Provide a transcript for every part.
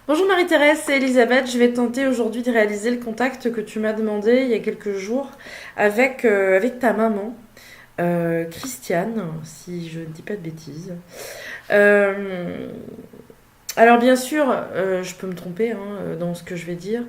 Bonjour Marie-Thérèse, c'est Elisabeth. Je vais tenter aujourd'hui de réaliser le contact que tu m'as demandé il y a quelques jours avec ta maman, Christiane, si je ne dis pas de bêtises. Euh, alors bien sûr, je peux me tromper dans ce que je vais dire.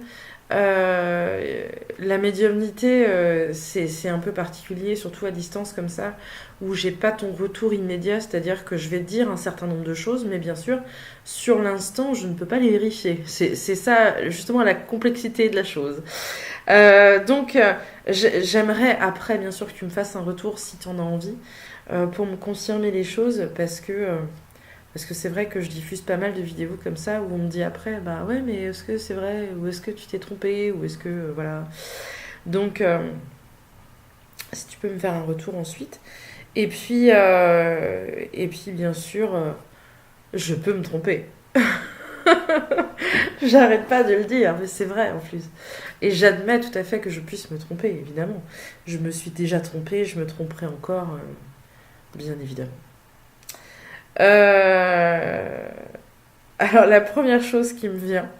La médiumnité, c'est un peu particulier, surtout à distance comme ça, où j'ai pas ton retour immédiat, c'est-à-dire que je vais te dire un certain nombre de choses, mais bien sûr, sur l'instant, je ne peux pas les vérifier. C'est ça, justement, la complexité de la chose. Donc, j'aimerais après, bien sûr, que tu me fasses un retour si tu en as envie, pour me confirmer les choses, parce que c'est vrai que je diffuse pas mal de vidéos comme ça où on me dit après, bah ouais, mais est-ce que c'est vrai? Ou est-ce que tu t'es trompé? Ou est-ce que. Voilà. Donc, si tu peux me faire un retour ensuite. Et puis bien sûr, je peux me tromper. J'arrête pas de le dire, mais c'est vrai en plus. Et j'admets tout à fait que je puisse me tromper, évidemment. Je me suis déjà trompée, je me tromperai encore, bien évidemment. Euh, Alors, la première chose qui me vient,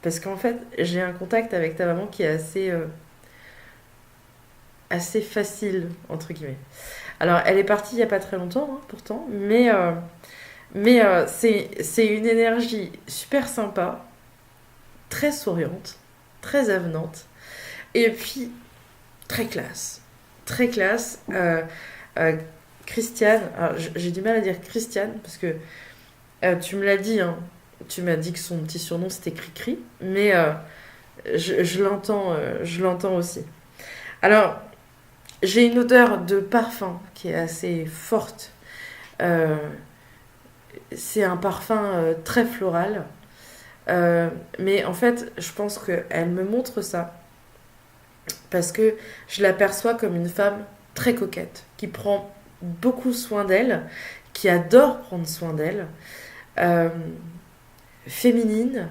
parce qu'en fait, j'ai un contact avec ta maman qui est assez facile, entre guillemets. Alors, elle est partie il n'y a pas très longtemps, pourtant, mais c'est une énergie super sympa, très souriante, très avenante, et puis très classe. Très classe. Euh, Christiane, alors j'ai du mal à dire Christiane, parce que tu me l'as dit, hein, tu m'as dit que son petit surnom c'était Cricri, mais je l'entends aussi. Alors, j'ai une odeur de parfum qui est assez forte. Euh, c'est un parfum très floral. Mais en fait, je pense qu'elle me montre ça parce que je l'aperçois comme une femme très coquette, qui prend beaucoup soin d'elle, qui adore prendre soin d'elle, euh, féminine,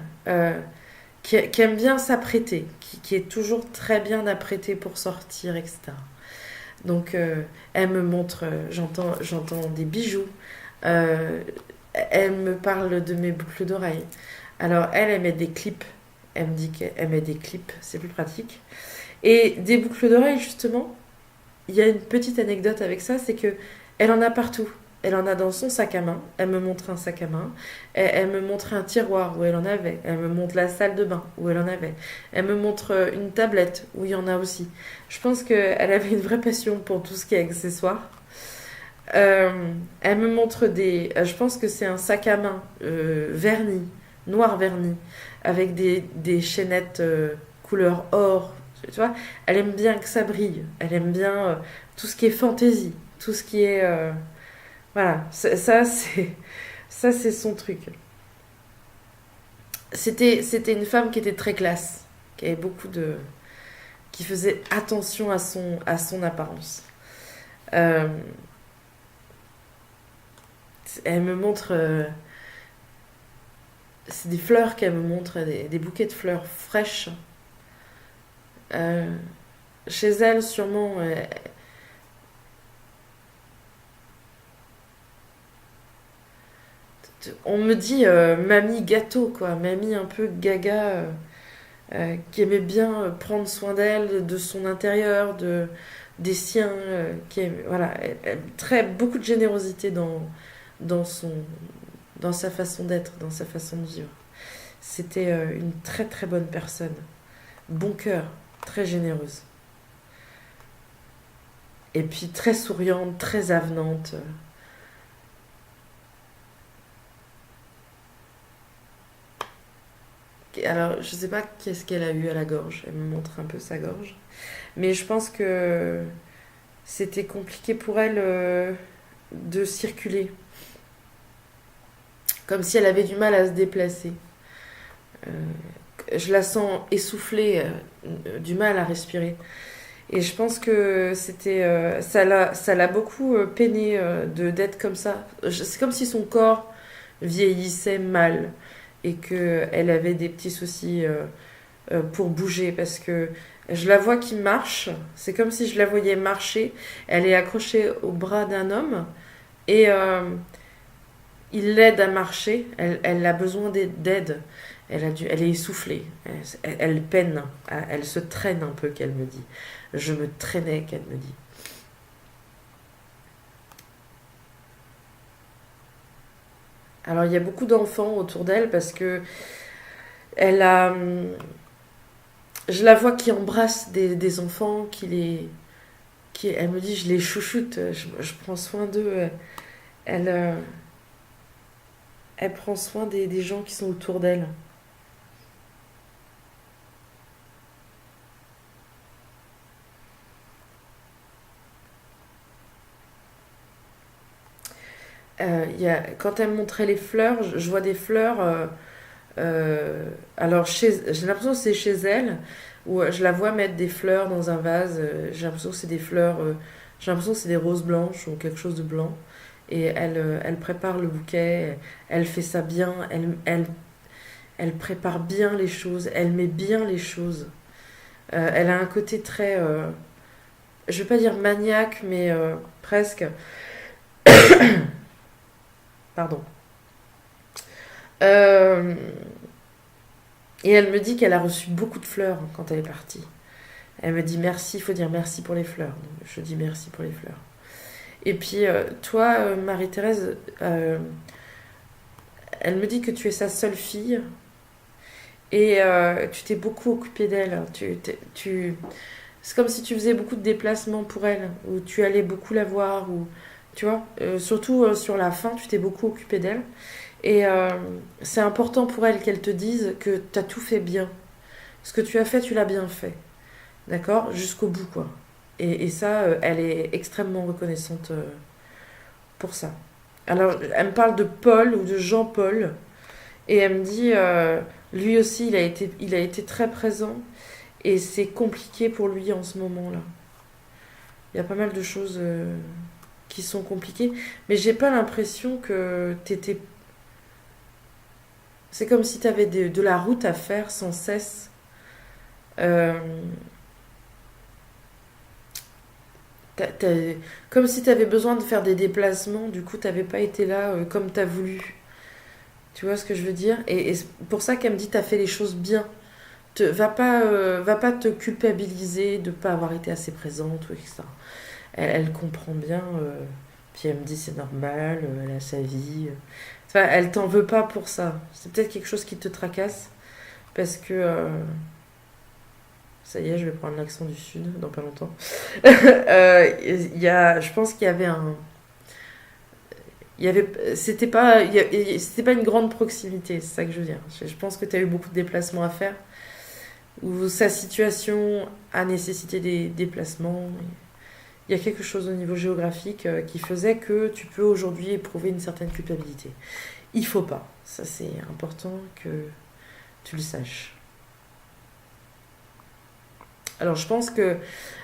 qui aime bien s'apprêter, qui est toujours très bien apprêtée pour sortir, etc. Donc, elle me montre, j'entends des bijoux. Euh, Elle me parle de mes boucles d'oreilles. Alors, elle met des clips. Elle me dit qu'elle met des clips, c'est plus pratique. Et des boucles d'oreilles, justement, il y a une petite anecdote avec ça, c'est que elle en a partout. Elle en a dans son sac à main. Elle me montre un sac à main. Elle me montre un tiroir où elle en avait. Elle me montre la salle de bain où elle en avait. Elle me montre une tablette où il y en a aussi. Je pense qu'elle avait une vraie passion pour tout ce qui est accessoires. Elle me montre je pense que c'est un sac à main verni, noir verni, avec des chaînettes couleur or. Tu vois, elle aime bien que ça brille. Elle aime bien tout ce qui est fantaisie, tout ce qui est voilà. Ça c'est son truc. C'était une femme qui était très classe, qui avait qui faisait attention à son apparence. Euh, Elle me montre c'est des fleurs qu'elle me montre, des bouquets de fleurs fraîches. Euh, Chez elle, sûrement, on me dit mamie gâteau, quoi. Mamie un peu gaga, qui aimait bien prendre soin d'elle, de son intérieur, des siens. Voilà, beaucoup de générosité dans, son, dans sa façon d'être, dans sa façon de vivre. C'était une très très bonne personne. Bon cœur, très généreuse. Et puis très souriante, très avenante. Alors, je sais pas qu'est-ce qu'elle a eu à la gorge. Elle me montre un peu sa gorge. Mais je pense que c'était compliqué pour elle de circuler. Comme si elle avait du mal à se déplacer. Euh, je la sens essoufflée, du mal à respirer. Et je pense que ça l'a beaucoup peiné d'être comme ça. C'est comme si son corps vieillissait mal et qu'elle avait des petits soucis pour bouger parce que je la vois qui marche. C'est comme si je la voyais marcher. Elle est accrochée au bras d'un homme et il l'aide à marcher. Elle a besoin d'aide. Elle est essoufflée. Elle peine. Elle se traîne un peu, qu'elle me dit. Je me traînais, qu'elle me dit. Alors, il y a beaucoup d'enfants autour d'elle parce que elle a. Je la vois qui embrasse des enfants, elle me dit, je les chouchoute, je prends soin d'eux. Elle, elle prend soin des gens qui sont autour d'elle. Quand elle me montrait les fleurs, je vois des fleurs. Alors, j'ai l'impression que c'est chez elle, où je la vois mettre des fleurs dans un vase. J'ai l'impression que c'est des fleurs. J'ai l'impression que c'est des roses blanches ou quelque chose de blanc. Et elle prépare le bouquet. Elle fait ça bien. Elle prépare bien les choses. Elle met bien les choses. Elle a un côté très. Je vais pas dire maniaque, mais presque. Pardon. Euh, et elle me dit qu'elle a reçu beaucoup de fleurs quand elle est partie. Elle me dit merci, il faut dire merci pour les fleurs. Donc, je dis merci pour les fleurs. Et puis toi, Marie-Thérèse, elle me dit que tu es sa seule fille et tu t'es beaucoup occupée d'elle. C'est comme si tu faisais beaucoup de déplacements pour elle, ou tu allais beaucoup la voir, ou tu vois, surtout sur la fin, tu t'es beaucoup occupée d'elle. Et c'est important pour elle qu'elle te dise que tu as tout fait bien. Ce que tu as fait, tu l'as bien fait. D'accord? Jusqu'au bout, quoi. Et ça, elle est extrêmement reconnaissante pour ça. Alors, elle me parle de Paul ou de Jean-Paul. Et elle me dit, lui aussi, il a été très présent. Et c'est compliqué pour lui en ce moment-là. Il y a pas mal de choses qui sont compliquées. Mais j'ai pas l'impression que t'étais. C'est comme si t'avais de la route à faire sans cesse. Euh, Comme si tu avais besoin de faire des déplacements, du coup, tu n'avais pas été là comme tu as voulu. Tu vois ce que je veux dire? Et c'est pour ça qu'elle me dit, tu as fait les choses bien. Va pas te culpabiliser de ne pas avoir été assez présente, ou etc. Elle comprend bien. Puis elle me dit, c'est normal, elle a sa vie. Enfin, elle t'en veut pas pour ça. C'est peut-être quelque chose qui te tracasse. Parce que. Ça y est, je vais prendre l'accent du sud dans pas longtemps. Je pense qu'il y avait un. Il y avait, c'était pas une grande proximité, c'est ça que je veux dire. Je pense que tu as eu beaucoup de déplacements à faire, où sa situation a nécessité des déplacements. Il y a quelque chose au niveau géographique qui faisait que tu peux aujourd'hui éprouver une certaine culpabilité. Il faut pas. Ça, c'est important que tu le saches. Alors, je pense que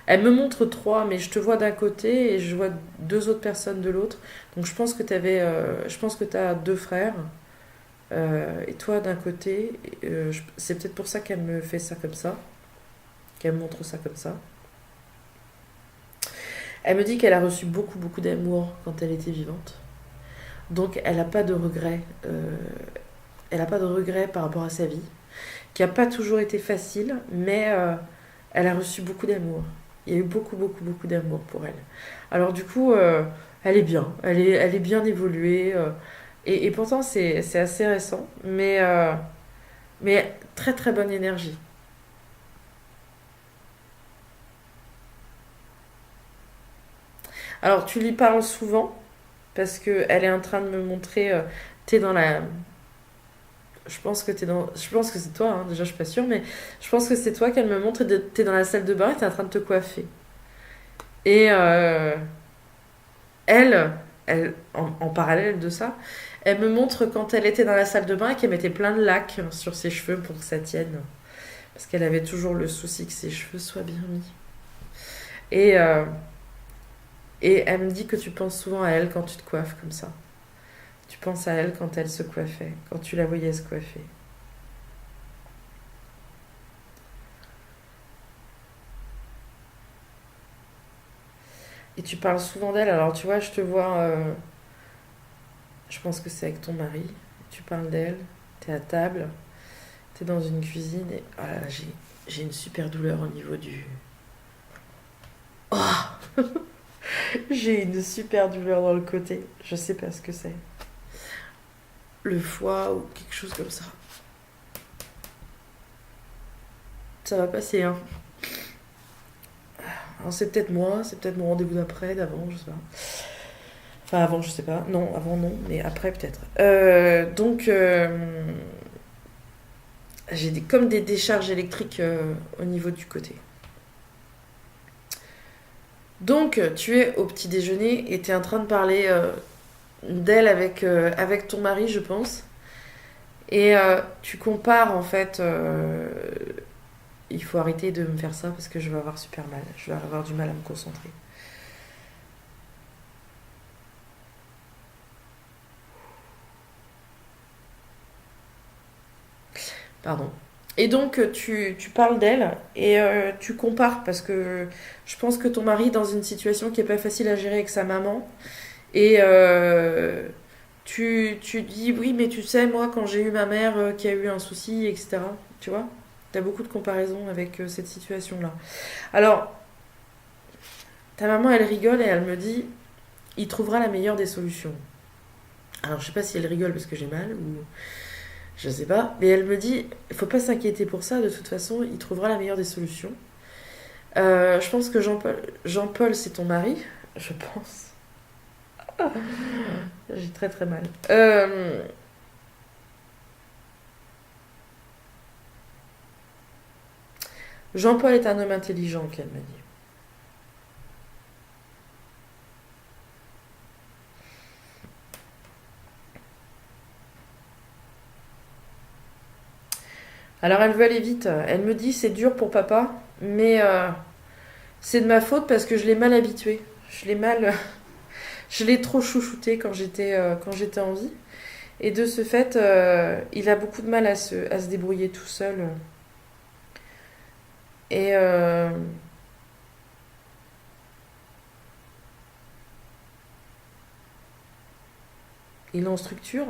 elle me montre trois, mais je te vois d'un côté et je vois deux autres personnes de l'autre. Donc, je pense que tu as deux frères et toi d'un côté. C'est peut-être pour ça qu'elle me fait ça comme ça, qu'elle me montre ça comme ça. Elle me dit qu'elle a reçu beaucoup, beaucoup d'amour quand elle était vivante. Donc, elle n'a pas de regrets. Elle n'a pas de regrets par rapport à sa vie, qui n'a pas toujours été facile, mais elle a reçu beaucoup d'amour. Il y a eu beaucoup, beaucoup, beaucoup d'amour pour elle. Alors du coup, elle est bien. Elle est bien évoluée. Et pourtant, c'est assez récent. Mais très, très bonne énergie. Alors, tu lui parles souvent, parce qu'elle est en train de me montrer... t'es dans la... Je pense que t'es dans... Je pense que c'est toi, hein, déjà je suis pas sûre, mais je pense que c'est toi qu'elle me montre. T'es dans la salle de bain et t'es en train de te coiffer. Et elle, en parallèle de ça, elle me montre quand elle était dans la salle de bain et qu'elle mettait plein de lac sur ses cheveux pour que ça tienne. Parce qu'elle avait toujours le souci que ses cheveux soient bien mis. Et, euh, et elle me dit que tu penses souvent à elle quand tu te coiffes comme ça. Tu penses à elle quand elle se coiffait, quand tu la voyais se coiffer. Et tu parles souvent d'elle, alors tu vois, je te vois... Je pense que c'est avec ton mari. Tu parles d'elle, t'es à table, t'es dans une cuisine et oh là là, j'ai une super douleur au niveau du... Oh, j'ai une super douleur dans le côté. Je sais pas ce que c'est. Le foie ou quelque chose comme ça. Ça va passer, hein. Alors c'est peut-être moi, c'est peut-être mon rendez-vous d'après, d'avant, je sais pas. Enfin avant, je sais pas. Non, avant non, mais après peut-être. J'ai comme des décharges électriques au niveau du côté. Donc tu es au petit déjeuner et tu es en train de parler d'elle avec ton mari, je pense. Et tu compares en fait. Il faut arrêter de me faire ça parce que je vais avoir super mal. Je vais avoir du mal à me concentrer. Pardon. Et donc, tu parles d'elle et tu compares parce que je pense que ton mari est dans une situation qui est pas facile à gérer avec sa maman. Et tu dis, oui, mais tu sais, moi, quand j'ai eu ma mère qui a eu un souci, etc. Tu vois. T'as beaucoup de comparaisons avec cette situation-là. Alors, ta maman, elle rigole et elle me dit, il trouvera la meilleure des solutions. Alors, je sais pas si elle rigole parce que j'ai mal ou je sais pas. Mais elle me dit, il faut pas s'inquiéter pour ça, de toute façon, il trouvera la meilleure des solutions. Je pense que Jean-Paul, c'est ton mari, je pense. J'ai très très mal. Jean-Paul est un homme intelligent, qu'elle m'a dit. Alors elle veut aller vite. Elle me dit, c'est dur pour papa, mais c'est de ma faute parce que je l'ai mal habitué. Je l'ai mal... Je l'ai trop chouchouté quand j'étais en vie. Et de ce fait, il a beaucoup de mal à se débrouiller tout seul. Et il est en structure.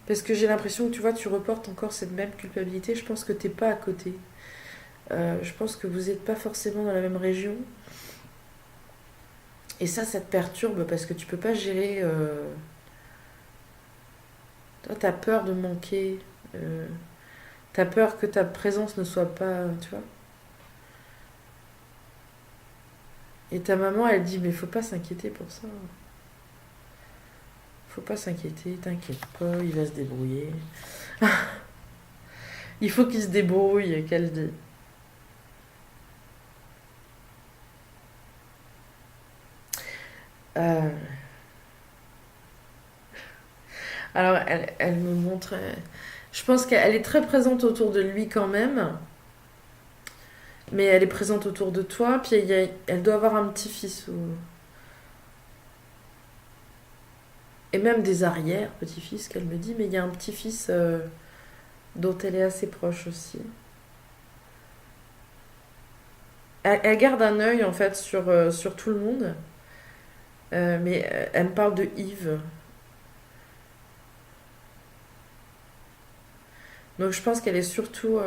Parce que j'ai l'impression que tu vois, tu reportes encore cette même culpabilité. Je pense que t'es pas à côté. Je pense que vous n'êtes pas forcément dans la même région. Et ça te perturbe parce que tu peux pas gérer. Toi, t'as peur de manquer. Euh, T'as peur que ta présence ne soit pas. Tu vois. Et ta maman, elle dit, mais faut pas s'inquiéter pour ça. Faut pas s'inquiéter, t'inquiète pas, il va se débrouiller. Il faut qu'il se débrouille, qu'elle dit. Euh, alors, elle me montre. Je pense qu'elle est très présente autour de lui quand même, mais elle est présente autour de toi. Puis elle doit avoir un petit-fils et même des arrières petits-fils qu'elle me dit, mais il y a un petit-fils dont elle est assez proche aussi. Elle garde un œil en fait sur tout le monde, mais elle me parle de Yves. Donc je pense qu'elle est surtout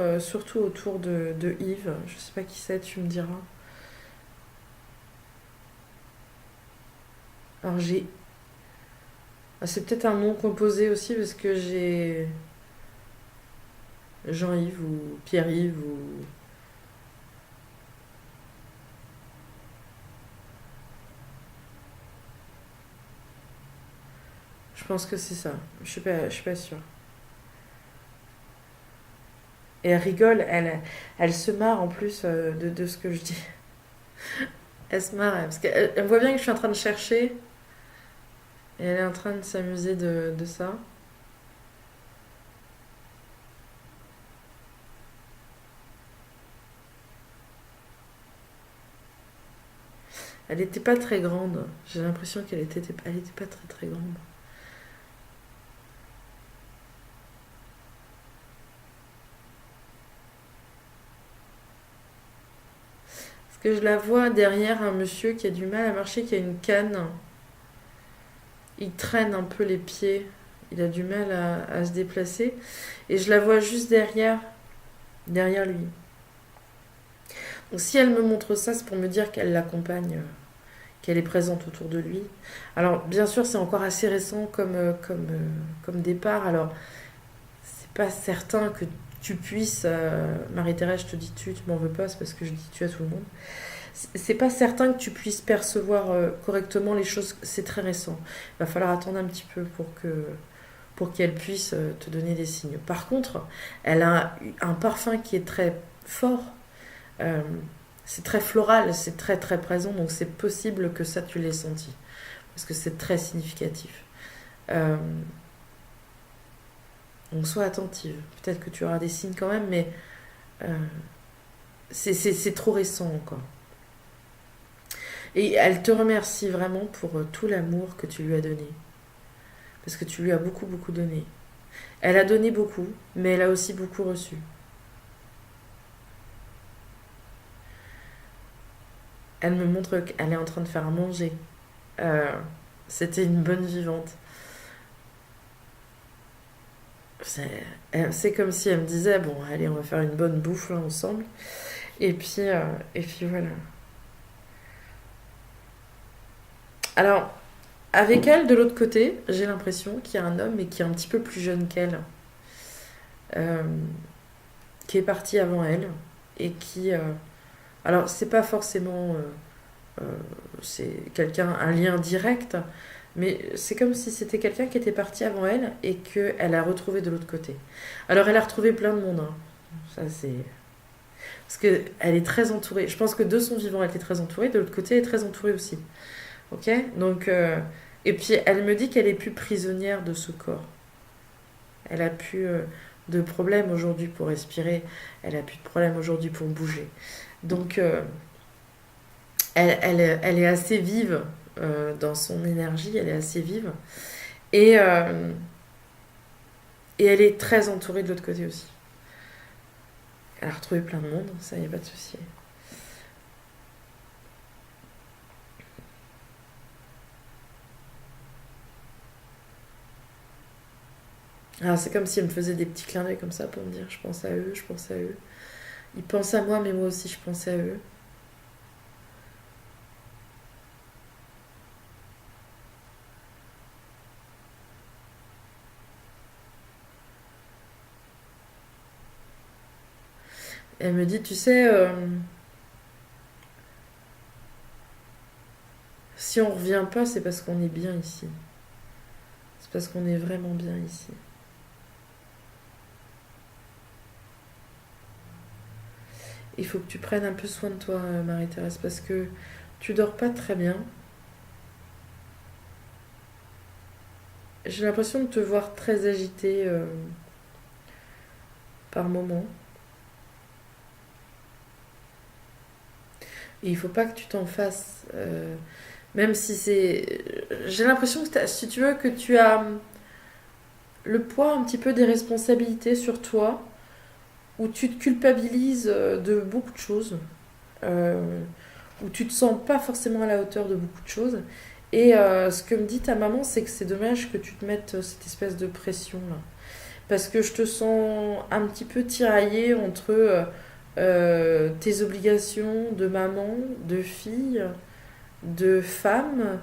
autour de Yves. Je sais pas qui c'est, tu me diras. Alors j'ai... Ah, c'est peut-être un nom composé aussi parce que j'ai Jean-Yves ou Pierre-Yves ou... Je pense que c'est ça. Je suis pas sûre. Et elle rigole, elle se marre en plus de ce que je dis. Elle se marre parce qu'elle voit bien que je suis en train de chercher et elle est en train de s'amuser de ça. Elle était pas très grande. J'ai l'impression elle était pas très très grande. Parce que je la vois derrière un monsieur qui a du mal à marcher, qui a une canne. Il traîne un peu les pieds. Il a du mal à se déplacer. Et je la vois juste derrière lui. Donc si elle me montre ça, c'est pour me dire qu'elle l'accompagne, qu'elle est présente autour de lui. Alors bien sûr, c'est encore assez récent comme départ. Alors c'est pas certain que tu puisses... Marie-Thérèse, je te dis tu m'en veux pas, c'est parce que je dis tu à tout le monde. C'est pas certain que tu puisses percevoir correctement les choses, c'est très récent. Il va falloir attendre un petit peu pour qu'elle puisse te donner des signes. Par contre, elle a un parfum qui est très fort. Euh, c'est très floral, c'est très très présent, donc c'est possible que ça tu l'aies senti, parce que c'est très significatif. Euh, donc sois attentive. Peut-être que tu auras des signes quand même, mais euh, c'est trop récent encore. Et elle te remercie vraiment pour tout l'amour que tu lui as donné. Parce que tu lui as beaucoup, beaucoup donné. Elle a donné beaucoup, mais elle a aussi beaucoup reçu. Elle me montre qu'elle est en train de faire à manger. Euh, C'était une bonne vivante. C'est comme si elle me disait, bon, allez, on va faire une bonne bouffe là ensemble. Et puis voilà. Alors, avec elle, de l'autre côté, j'ai l'impression qu'il y a un homme, mais qui est un petit peu plus jeune qu'elle, euh, qui est parti avant elle, et qui... alors, c'est pas forcément... c'est quelqu'un, un lien direct, mais c'est comme si c'était quelqu'un qui était parti avant elle, et qu'elle a retrouvé de l'autre côté. Alors, elle a retrouvé plein de monde, hein. Ça, c'est... Parce qu'elle est très entourée. Je pense que de son vivant, elle était très entourée, de l'autre côté, elle est très entourée aussi. Ok. Donc, et puis elle me dit qu'elle est plus prisonnière de ce corps. Elle a plus de problème aujourd'hui pour respirer. Elle a plus de problème aujourd'hui pour bouger. Donc, elle est assez vive dans son énergie. Elle est assez vive. Et, euh, et elle est très entourée de l'autre côté aussi. Elle a retrouvé plein de monde. Ça, y a pas de souci. Alors, c'est comme si elle me faisait des petits clins d'œil comme ça pour me dire je pense à eux, je pense à eux. Ils pensent à moi, mais moi aussi je pense à eux. Elle me dit, tu sais, si on revient pas, c'est parce qu'on est bien ici. C'est parce qu'on est vraiment bien ici. Il faut que tu prennes un peu soin de toi, Marie-Thérèse, parce que tu dors pas très bien. J'ai l'impression de te voir très agitée par moment. Et il faut pas que tu t'en fasses. Même si c'est... J'ai l'impression que, si tu veux, que tu as le poids un petit peu des responsabilités sur toi, où tu te culpabilises de beaucoup de choses. euh, Où tu te sens pas forcément à la hauteur de beaucoup de choses. Et ce que me dit ta maman, c'est que c'est dommage que tu te mettes cette espèce de pression là. Parce que je te sens un petit peu tiraillée entre tes obligations de maman, de fille, de femme.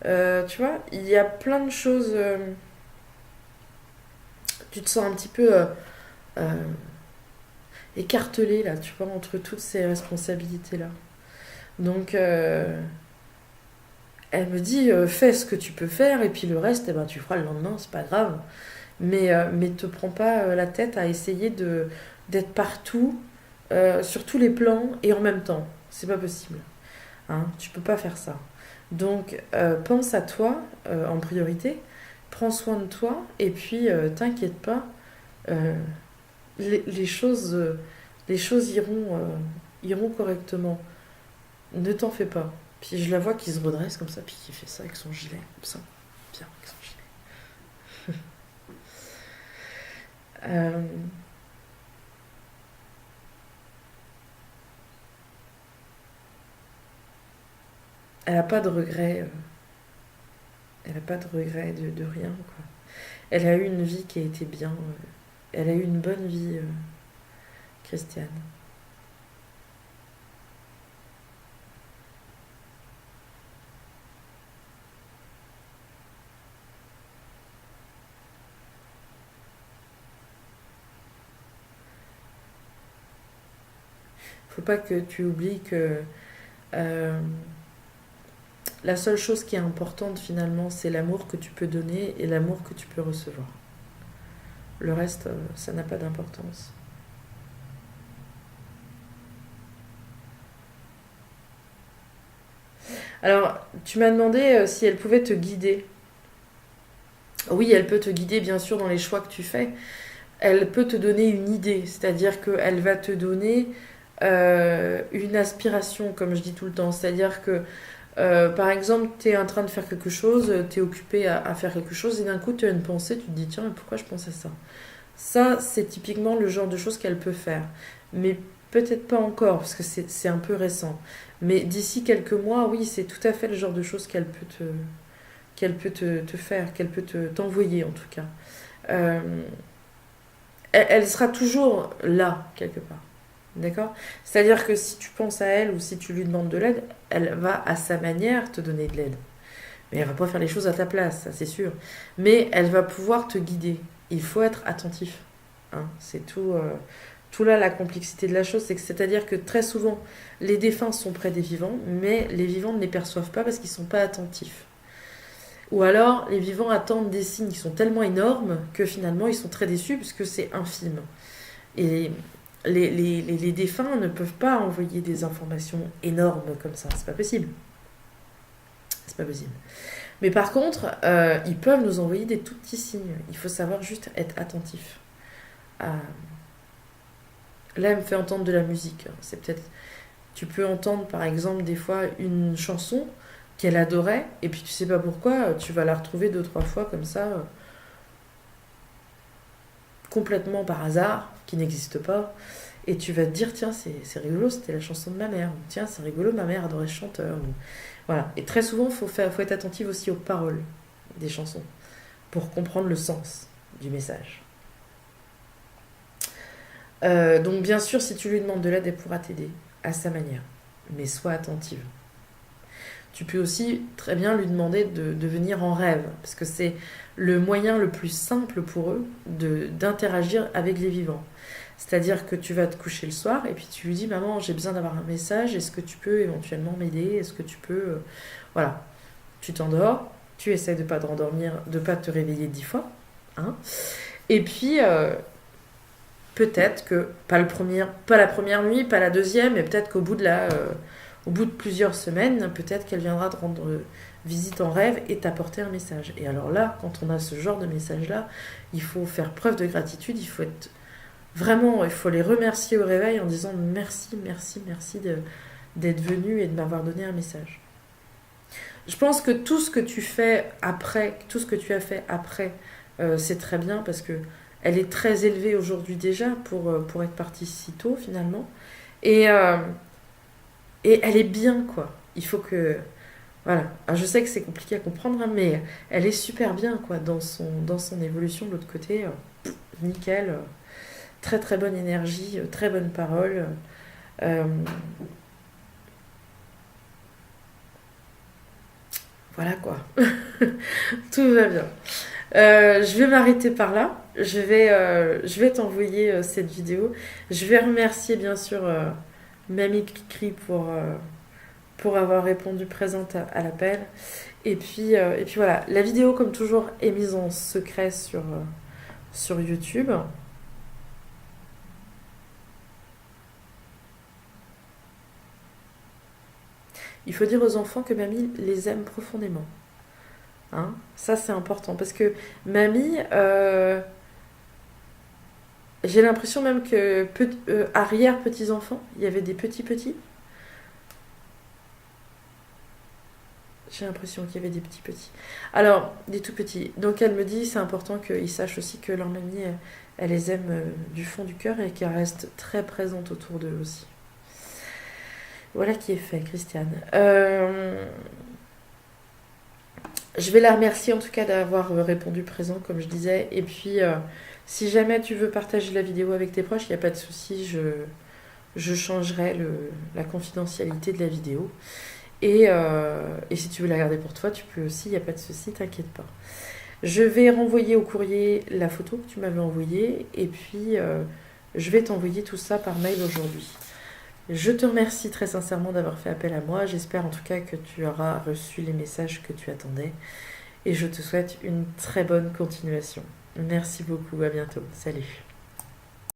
Tu vois, il y a plein de choses. Tu te sens un petit peu euh, écartelée là, tu vois, entre toutes ces responsabilités là. Donc, elle me dit fais ce que tu peux faire et puis le reste, eh ben, tu feras le lendemain, c'est pas grave. Mais te prends pas la tête à essayer d'être partout, sur tous les plans et en même temps. C'est pas possible. Hein, tu peux pas faire ça. Donc, pense à toi en priorité, prends soin de toi et puis t'inquiète pas, euh, les choses, iront correctement. Ne t'en fais pas. Puis je la vois qui se redresse comme ça, puis qui fait ça avec son gilet, comme ça. Bien, avec son gilet. Euh, Elle n'a pas de regret. Elle n'a pas de regret de rien, quoi. Elle a eu une vie qui a été bien. Elle a eu une bonne vie, Christiane. Faut pas que tu oublies que euh, la seule chose qui est importante finalement, c'est l'amour que tu peux donner et l'amour que tu peux recevoir. Le reste, ça n'a pas d'importance. Alors, tu m'as demandé si elle pouvait te guider. Oui, elle peut te guider bien sûr dans les choix que tu fais. Elle peut te donner une idée, c'est-à-dire qu'elle va te donner une aspiration, comme je dis tout le temps. C'est-à-dire que, par exemple, tu es en train de faire quelque chose, tu es occupé à faire quelque chose, et d'un coup, tu as une pensée, tu te dis, tiens, mais pourquoi je pense à ça? Ça, c'est typiquement le genre de choses qu'elle peut faire. Mais peut-être pas encore, parce que c'est un peu récent. Mais d'ici quelques mois, oui, c'est tout à fait le genre de choses qu'elle peut te faire, qu'elle peut t'envoyer en tout cas. Euh, elle sera toujours là, quelque part. D'accord? C'est-à-dire que si tu penses à elle ou si tu lui demandes de l'aide, elle va à sa manière te donner de l'aide. Mais elle va pas faire les choses à ta place, ça c'est sûr. Mais elle va pouvoir te guider. Il faut être attentif. Hein. C'est tout là la complexité de la chose. C'est-à-dire que très souvent, les défunts sont près des vivants, mais les vivants ne les perçoivent pas parce qu'ils ne sont pas attentifs. Ou alors, les vivants attendent des signes qui sont tellement énormes que finalement, ils sont très déçus puisque c'est infime. Et les défunts ne peuvent pas envoyer des informations énormes comme ça. C'est pas possible. C'est pas possible. Mais par contre, ils peuvent nous envoyer des tout petits signes. Il faut savoir juste être attentif. À... Là, elle me fait entendre de la musique. C'est peut-être... Tu peux entendre, par exemple, des fois, une chanson qu'elle adorait, et puis tu sais pas pourquoi, tu vas la retrouver deux, trois fois comme ça, complètement par hasard, qui n'existe pas, et tu vas te dire, tiens, c'est rigolo, c'était la chanson de ma mère, ou tiens, c'est rigolo, ma mère adorait ce chanteur. Ou... Voilà. Et très souvent, faut être attentif aussi aux paroles des chansons, pour comprendre le sens du message. Donc bien sûr, si tu lui demandes de l'aide, elle pourra t'aider à sa manière, mais sois attentive. Tu peux aussi très bien lui demander de venir en rêve, parce que c'est le moyen le plus simple pour eux d'interagir avec les vivants. C'est-à-dire que tu vas te coucher le soir et puis tu lui dis, maman, j'ai besoin d'avoir un message, est-ce que tu peux éventuellement m'aider? Est-ce que tu peux... Voilà, tu t'endors, tu essaies de pas te rendormir, de pas te réveiller 10 fois, hein. Et puis, peut-être que, pas la première nuit, pas la deuxième, mais peut-être qu'au bout au bout de plusieurs semaines, peut-être qu'elle viendra te rendre visite en rêve et t'apporter un message. Et alors là, quand on a ce genre de message-là, il faut faire preuve de gratitude, il faut être vraiment, il faut les remercier au réveil en disant merci, merci, merci d'être venu et de m'avoir donné un message. Je pense que tout ce que tu fais après, tout ce que tu as fait après, c'est très bien parce que elle est très élevée aujourd'hui déjà pour être partie si tôt finalement. Et, euh, et elle est bien, quoi. Il faut que... Voilà. Alors, je sais que c'est compliqué à comprendre, hein, mais elle est super bien, quoi, dans son évolution de l'autre côté. Nickel. Très, très bonne énergie, très bonne parole. Euh, voilà, quoi. Tout va bien. Je vais m'arrêter par là. Je vais t'envoyer cette vidéo. Je vais remercier, bien sûr, Mamie Cricri pour avoir répondu présente à l'appel. Et puis voilà, la vidéo comme toujours est mise en secret sur YouTube. Il faut dire aux enfants que mamie les aime profondément. Hein, ça c'est important parce que mamie, j'ai l'impression même que arrière-petits-enfants, il y avait des petits-petits. J'ai l'impression qu'il y avait des petits-petits. Alors, des tout-petits. Donc elle me dit, c'est important qu'ils sachent aussi que leur mamie, elle les aime du fond du cœur et qu'elle reste très présente autour d'eux aussi. Voilà qui est fait, Christiane. Je vais la remercier en tout cas d'avoir répondu présent, comme je disais. Et puis, si jamais tu veux partager la vidéo avec tes proches, il n'y a pas de souci, je changerai la confidentialité de la vidéo. Et si tu veux la garder pour toi, tu peux aussi, il n'y a pas de souci, t'inquiète pas. Je vais renvoyer au courrier la photo que tu m'avais envoyée et puis je vais t'envoyer tout ça par mail aujourd'hui. Je te remercie très sincèrement d'avoir fait appel à moi. J'espère en tout cas que tu auras reçu les messages que tu attendais et je te souhaite une très bonne continuation. Merci beaucoup, à bientôt. Salut.